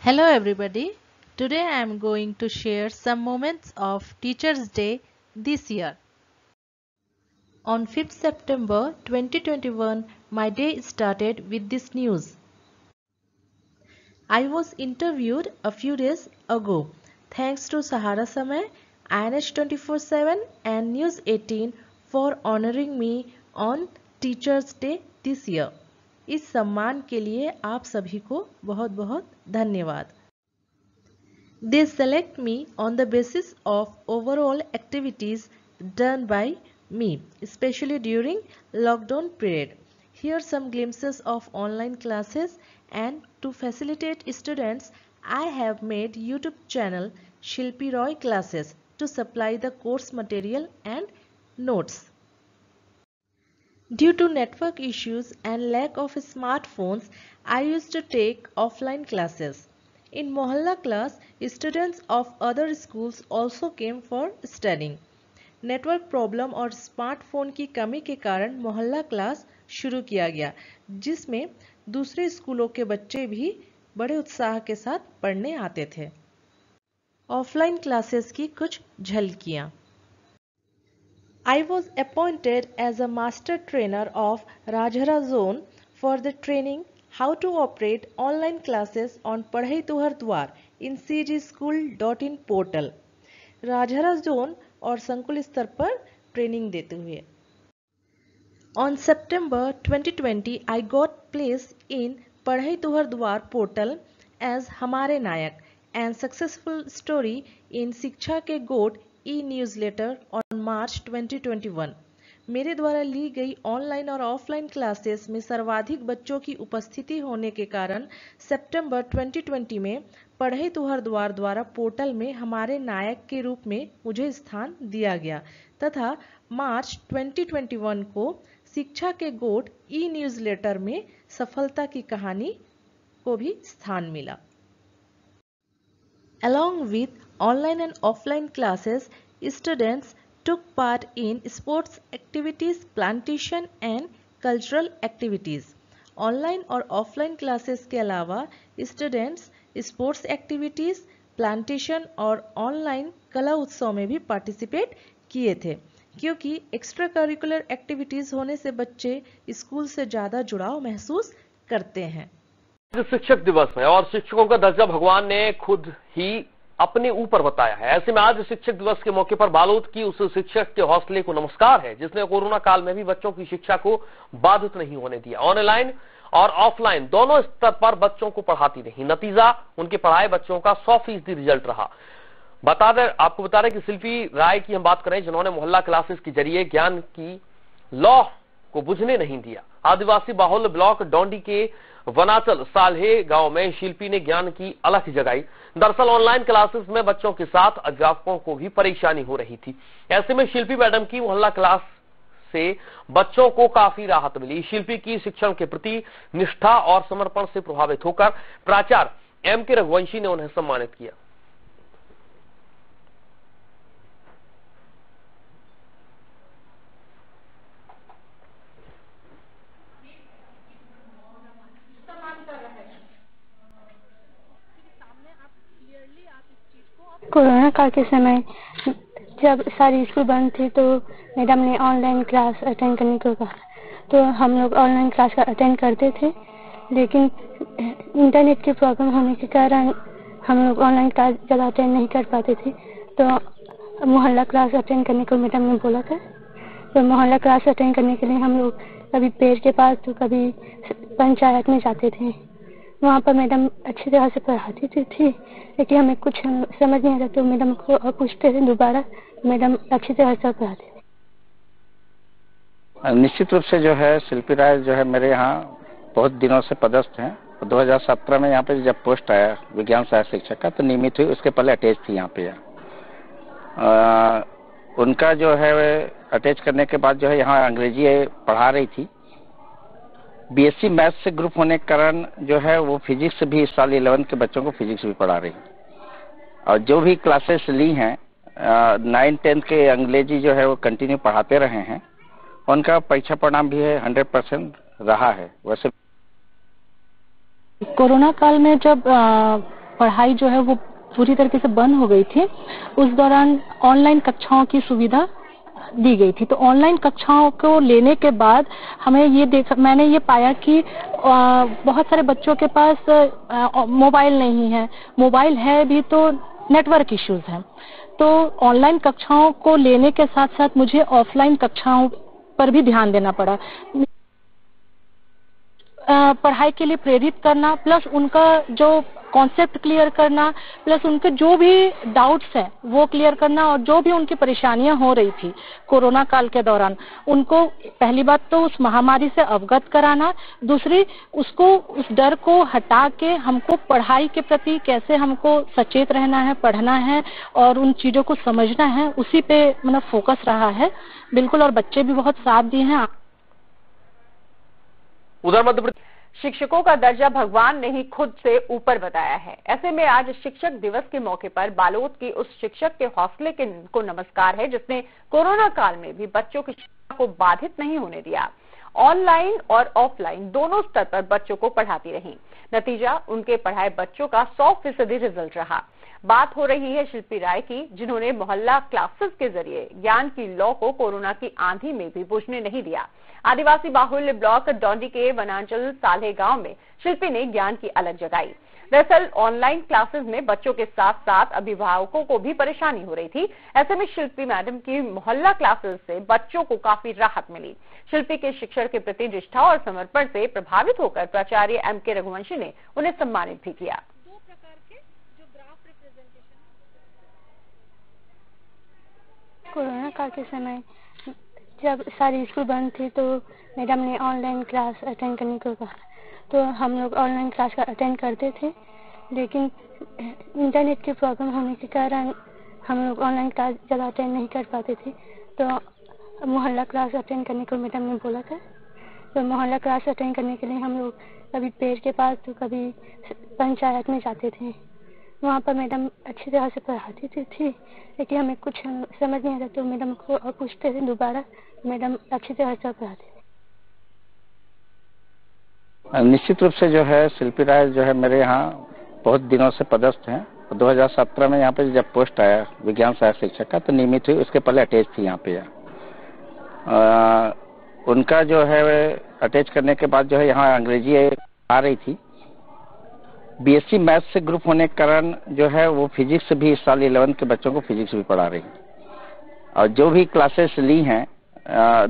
Hello everybody. Today I am going to share some moments of Teachers' Day this year. On 5th September 2021, my day started with this news. I was interviewed a few days ago thanks to Sahara Samay, INH 24/7 and News 18 for honoring me on Teachers' Day this year. इस सम्मान के लिए आप सभी को बहुत बहुत धन्यवाद. They select me on the basis of overall activities done by me, especially during lockdown period. Here are some glimpses of online classes, and to facilitate students, I have made YouTube channel Shilpi Roy Classes to supply the course material and notes. Due to network issues and lack of smartphones, I used to take offline classes. In Mohalla class, students of other schools also came for studying. Network problem और smartphone की कमी के कारण मोहल्ला class शुरू किया गया, जिसमें दूसरे स्कूलों के बच्चे भी बड़े उत्साह के साथ पढ़ने आते थे. ऑफलाइन क्लासेस की कुछ झलकियां. I was appointed as a master trainer of Rajhara zone for the training how to operate online classes on Padhai Tuhar Dwar in cgschool.in portal. Rajhara zone और संकुल स्तर पर ट्रेनिंग देते हुए. On September 2020, I got placed in Padhai Tuhar Dwar portal as हमारे नायक and successful story in शिक्षा के गोट e-newsletter on March 2021. मेरे द्वारा ली गई ऑनलाइन और ऑफलाइन क्लासेस में सर्वाधिक बच्चों की उपस्थिति होने के कारण सितंबर 2020 में पढ़ई तुहर द्वार द्वारा पोर्टल में हमारे नायक के रूप में मुझे स्थान दिया गया तथा मार्च 2021 को शिक्षा के गोट ई-न्यूज़लेटर में सफलता की कहानी को भी स्थान मिला. Along with online and offline classes, students took part in sports activities, plantation and cultural activities. Online और ऑफलाइन क्लासेस के अलावा स्टूडेंट्स स्पोर्ट्स एक्टिविटीज, प्लांटेशन और ऑनलाइन कला उत्सव में भी पार्टिसिपेट किए थे, क्योंकि एक्स्ट्रा करिकुलर एक्टिविटीज होने से बच्चे स्कूल से ज्यादा जुड़ाव महसूस करते हैं. शिक्षक दिवस है और शिक्षकों का दर्जा भगवान ने खुद ही अपने ऊपर बताया है. ऐसे में आज शिक्षक दिवस के मौके पर बालोद की उस शिक्षक के हौसले को नमस्कार है जिसने कोरोना काल में भी बच्चों की शिक्षा को बाधित नहीं होने दिया. ऑनलाइन और ऑफलाइन दोनों स्तर पर बच्चों को पढ़ाती रही. नतीजा उनके पढ़ाए बच्चों का 100% रिजल्ट रहा. आपको बता दें कि शिल्पी राय की हम बात करें जिन्होंने मोहल्ला क्लासेस के जरिए ज्ञान की लौ को बुझने नहीं दिया. आदिवासी बाहुल्य ब्लॉक डोंडी के वनाचल साल्हे गांव में शिल्पी ने ज्ञान की अलख जगाई. दरअसल ऑनलाइन क्लासेस में बच्चों के साथ अध्यापकों को भी परेशानी हो रही थी. ऐसे में शिल्पी मैडम की मोहल्ला क्लास से बच्चों को काफी राहत मिली. शिल्पी की शिक्षण के प्रति निष्ठा और समर्पण से प्रभावित होकर प्राचार्य M.K. रघुवंशी ने उन्हें सम्मानित किया. कोरोना काल के समय जब सारी स्कूल बंद थी तो मैडम ने ऑनलाइन क्लास अटेंड करने को कहा, तो हम लोग ऑनलाइन क्लास का अटेंड करते थे, लेकिन इंटरनेट की प्रॉब्लम होने के कारण हम लोग ऑनलाइन क्लास ज़्यादा अटेंड नहीं कर पाते थे. तो मोहल्ला क्लास अटेंड करने को मैडम ने बोला था. तो मोहल्ला क्लास अटेंड करने के लिए हम लोग कभी पेड़ के पास तो कभी पंचायत में जाते थे. वहाँ पर मैडम अच्छी तरह से पढ़ाती थी, लेकिन हमें कुछ समझ नहीं आता तो मैडम को पूछते थे दोबारा. मैडम अच्छी तरह से पढ़ाती थी. निश्चित रूप से जो है शिल्पी राय जो है मेरे यहाँ बहुत दिनों से पदस्थ हैं. 2017 में यहाँ पे जब पोस्ट आया विज्ञान सहायक शिक्षक का तो नियमित हुई. उसके पहले अटैच थी यहाँ पे. उनका जो है अटैच करने के बाद जो है यहाँ अंग्रेजी पढ़ा रही थी. बीएससी मैथ्स से ग्रुप होने के कारण जो है वो फिजिक्स भी इस साल 11th के बच्चों को फिजिक्स भी पढ़ा रही. और जो भी क्लासेस ली हैं 9th-10th के अंग्रेजी जो है वो कंटिन्यू पढ़ाते रहे हैं. उनका परीक्षा परिणाम भी है 100% रहा है. वैसे कोरोना काल में जब पढ़ाई जो है वो पूरी तरीके से बंद हो गई थी, उस दौरान ऑनलाइन कक्षाओं की सुविधा दी गई थी। तो ऑनलाइन कक्षाओं को लेने के बाद मैंने ये पाया कि बहुत सारे बच्चों के पास मोबाइल नहीं है, मोबाइल है भी तो नेटवर्क इश्यूज हैं। तो ऑनलाइन कक्षाओं को लेने के साथ साथ मुझे ऑफलाइन कक्षाओं पर भी ध्यान देना पड़ा। पढ़ाई के लिए प्रेरित करना, प्लस उनका जो कॉन्सेप्ट क्लियर करना, प्लस उनके जो भी डाउट्स हैं वो क्लियर करना, और जो भी उनकी परेशानियां हो रही थी कोरोना काल के दौरान, उनको पहली बात तो उस महामारी से अवगत कराना, दूसरी उस डर को हटा के हमको पढ़ाई के प्रति कैसे हमको सचेत रहना है, पढ़ना है और उन चीजों को समझना है, उसी पे मतलब फोकस रहा है बिल्कुल। और बच्चे भी बहुत साथ दिए हैं। उधर मध्य प्रदेश शिक्षकों का दर्जा भगवान ने ही खुद से ऊपर बताया है। ऐसे में आज शिक्षक दिवस के मौके पर बालोद की उस शिक्षक के हौसले को नमस्कार है जिसने कोरोना काल में भी बच्चों की शिक्षा को बाधित नहीं होने दिया। ऑनलाइन और ऑफलाइन दोनों स्तर पर बच्चों को पढ़ाती रही। नतीजा उनके पढ़ाए बच्चों का 100% रिजल्ट रहा। बात हो रही है शिल्पी राय की, जिन्होंने मोहल्ला क्लासेस के जरिए ज्ञान की लौ को कोरोना की आंधी में भी बुझने नहीं दिया। आदिवासी बाहुल्य ब्लॉक डोंडी के वनांचल साल्हे गांव में शिल्पी ने ज्ञान की अलग जगाई। दरअसल ऑनलाइन क्लासेस में बच्चों के साथ साथ अभिभावकों को भी परेशानी हो रही थी। ऐसे में शिल्पी मैडम की मोहल्ला क्लासेस से बच्चों को काफी राहत मिली। शिल्पी के शिक्षण के प्रति निष्ठा और समर्पण से प्रभावित होकर प्राचार्य M.K. रघुवंशी ने उन्हें सम्मानित भी किया। कोरोना काल के समय जब सारी स्कूल बंद थी तो मैडम ने ऑनलाइन क्लास अटेंड करने को कहा, तो हम लोग ऑनलाइन क्लास का अटेंड करते थे, लेकिन इंटरनेट की प्रॉब्लम होने के कारण हम लोग ऑनलाइन क्लास ज़्यादा अटेंड नहीं कर पाते थे। तो मोहल्ला क्लास अटेंड करने को मैडम ने बोला था। तो मोहल्ला क्लास अटेंड करने के लिए हम लोग कभी पेड़ के पास तो कभी पंचायत में जाते थे। वहाँ पर मैडम अच्छी तरह से पढ़ाती थी, लेकिन हमें कुछ समझ नहीं आता तो मैडम को और पूछते थे दोबारा, मैडम अच्छी तरह से पढ़ाती थी। निश्चित रूप से जो है शिल्पी राय जो है मेरे यहाँ बहुत दिनों से पदस्थ हैं। 2017 में यहाँ पे जब पोस्ट आया विज्ञान सहायक शिक्षक का तो नियमित हुई, उसके पहले अटैच थी यहाँ पे। उनका जो है अटैच करने के बाद जो है यहाँ अंग्रेजी आ रही थी। बीएससी मैथ्स से ग्रुप होने के कारण जो है वो फिजिक्स भी इस साल 11th के बच्चों को फिजिक्स भी पढ़ा रही। और जो भी क्लासेस ली हैं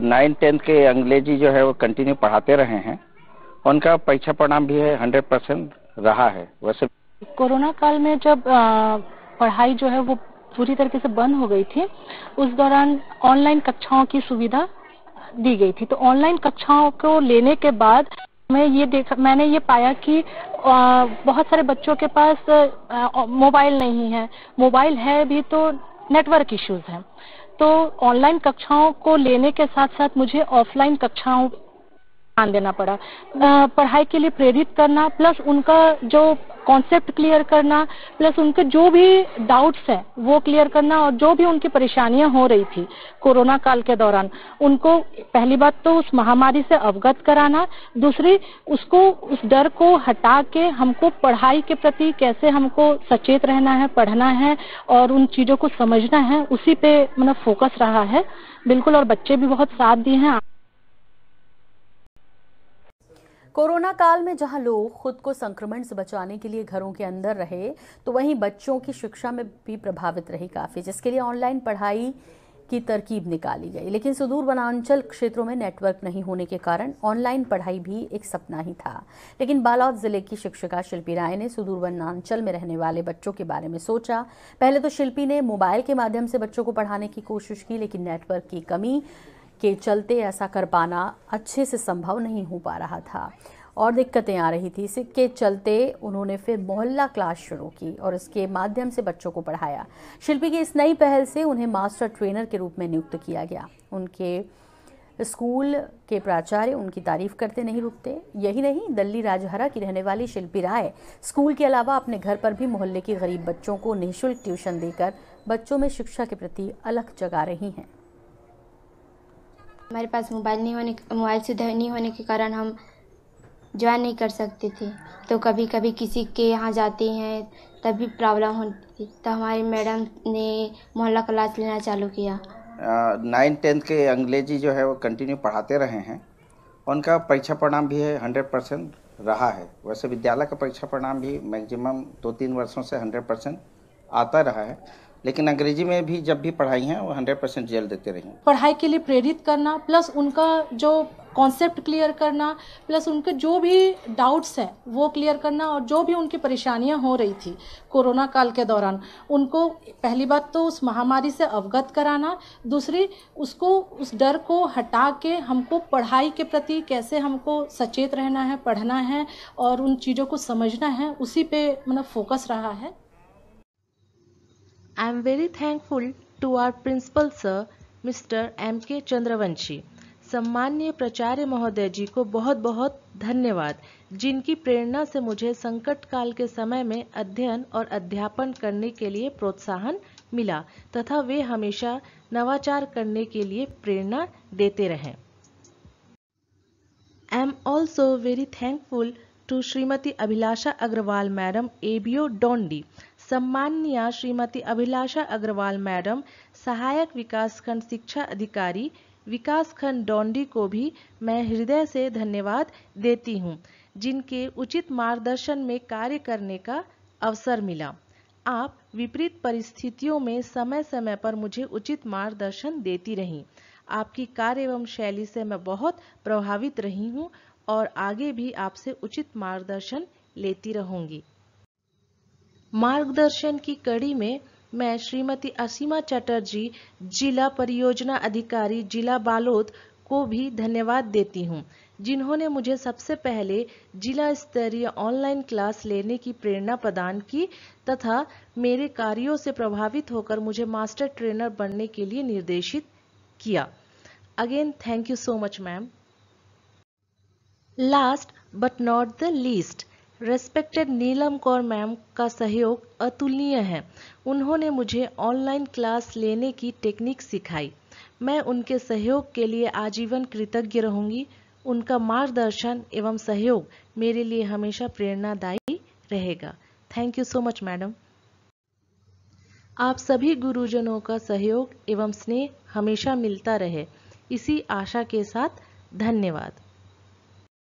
9-10 के अंग्रेजी जो है वो कंटिन्यू पढ़ाते रहे हैं। उनका परीक्षा परिणाम भी है 100% रहा है। वैसे कोरोना काल में जब पढ़ाई जो है वो पूरी तरीके से बंद हो गई थी, उस दौरान ऑनलाइन कक्षाओं की सुविधा दी गई थी। तो ऑनलाइन कक्षाओं को लेने के बाद मैंने ये पाया कि बहुत सारे बच्चों के पास मोबाइल नहीं है, मोबाइल है भी तो नेटवर्क इश्यूज हैं। तो ऑनलाइन कक्षाओं को लेने के साथ साथ मुझे ऑफलाइन कक्षाओं ध्यान देना पड़ा। पढ़ाई के लिए प्रेरित करना, प्लस उनका जो कॉन्सेप्ट क्लियर करना, प्लस उनके जो भी डाउट्स हैं वो क्लियर करना, और जो भी उनकी परेशानियां हो रही थी कोरोना काल के दौरान, उनको पहली बात तो उस महामारी से अवगत कराना, दूसरी उस डर को हटा के हमको पढ़ाई के प्रति कैसे हमको सचेत रहना है, पढ़ना है और उन चीजों को समझना है, उसी पे मतलब फोकस रहा है बिल्कुल। और बच्चे भी बहुत साथ दिए हैं। कोरोना काल में जहां लोग खुद को संक्रमण से बचाने के लिए घरों के अंदर रहे, तो वहीं बच्चों की शिक्षा में भी प्रभावित रही काफ़ी, जिसके लिए ऑनलाइन पढ़ाई की तरकीब निकाली गई। लेकिन सुदूर वनांचल क्षेत्रों में नेटवर्क नहीं होने के कारण ऑनलाइन पढ़ाई भी एक सपना ही था। लेकिन बालोद जिले की शिक्षिका शिल्पी राय ने सुदूर वनांचल में रहने वाले बच्चों के बारे में सोचा। पहले तो शिल्पी ने मोबाइल के माध्यम से बच्चों को पढ़ाने की कोशिश की, लेकिन नेटवर्क की कमी के चलते ऐसा कर पाना अच्छे से संभव नहीं हो पा रहा था और दिक्कतें आ रही थी। इसके चलते उन्होंने फिर मोहल्ला क्लास शुरू की और इसके माध्यम से बच्चों को पढ़ाया। शिल्पी की इस नई पहल से उन्हें मास्टर ट्रेनर के रूप में नियुक्त किया गया। उनके स्कूल के प्राचार्य उनकी तारीफ करते नहीं रुकते। यही नहीं, दल्ली राजहरा की रहने वाली शिल्पी राय स्कूल के अलावा अपने घर पर भी मोहल्ले के गरीब बच्चों को निःशुल्क ट्यूशन देकर बच्चों में शिक्षा के प्रति अलख जगा रही हैं। हमारे पास मोबाइल सुविधा नहीं होने के कारण हम ज्वाइन नहीं कर सकते थे, तो कभी कभी किसी के यहाँ जाते हैं तभी प्रॉब्लम होती थी। तो हमारी मैडम ने मोहल्ला क्लास लेना चालू किया। 9-10 के अंग्रेजी जो है वो कंटिन्यू पढ़ाते रहे हैं। उनका परीक्षा परिणाम भी है 100% रहा है। वैसे विद्यालय का परीक्षा परिणाम भी मैक्सिमम 2-3 वर्षों से 100% आता रहा है, लेकिन अंग्रेजी में भी जब भी पढ़ाई हैं वो 100% रिजल्ट देते रही। पढ़ाई के लिए प्रेरित करना, प्लस उनका जो कॉन्सेप्ट क्लियर करना, प्लस उनके जो भी डाउट्स हैं वो क्लियर करना, और जो भी उनकी परेशानियां हो रही थी कोरोना काल के दौरान, उनको पहली बात तो उस महामारी से अवगत कराना, दूसरी उसको उस डर को हटा के हमको पढ़ाई के प्रति कैसे हमको सचेत रहना है, पढ़ना है और उन चीज़ों को समझना है, उसी पे मतलब फोकस रहा है। I am very thankful to our principal sir, Mr. M.K. Chandravanshi. सम्माननीय प्राचार्य महोदय जी को बहुत बहुत धन्यवाद, जिनकी प्रेरणा से मुझे संकट काल के समय में अध्ययन और अध्यापन करने के लिए प्रोत्साहन मिला तथा वे हमेशा नवाचार करने के लिए प्रेरणा देते रहें। I am also very thankful to Shrimati Abhilasha Agarwal madam ABO Dondi. सम्माननीय श्रीमती अभिलाषा अग्रवाल मैडम सहायक विकासखंड शिक्षा अधिकारी विकासखंड डोंडी को भी मैं हृदय से धन्यवाद देती हूँ, जिनके उचित मार्गदर्शन में कार्य करने का अवसर मिला। आप विपरीत परिस्थितियों में समय समय पर मुझे उचित मार्गदर्शन देती रहीं। आपकी कार्य एवं शैली से मैं बहुत प्रभावित रही हूँ और आगे भी आपसे उचित मार्गदर्शन लेती रहूंगी। मार्गदर्शन की कड़ी में मैं श्रीमती असीमा चटर्जी, जिला परियोजना अधिकारी जिला बालोद को भी धन्यवाद देती हूँ, जिन्होंने मुझे सबसे पहले जिला स्तरीय ऑनलाइन क्लास लेने की प्रेरणा प्रदान की तथा मेरे कार्यों से प्रभावित होकर मुझे मास्टर ट्रेनर बनने के लिए निर्देशित किया। Again thank you so much ma'am. Last but not the least, respected Neelam Kaur ma'am का सहयोग अतुलनीय है। उन्होंने मुझे ऑनलाइन क्लास लेने की टेक्निक सिखाई। मैं उनके सहयोग के लिए आजीवन कृतज्ञ रहूंगी। उनका मार्गदर्शन एवं सहयोग मेरे लिए हमेशा प्रेरणादायी रहेगा। Thank you so much madam. आप सभी गुरुजनों का सहयोग एवं स्नेह हमेशा मिलता रहे, इसी आशा के साथ धन्यवाद।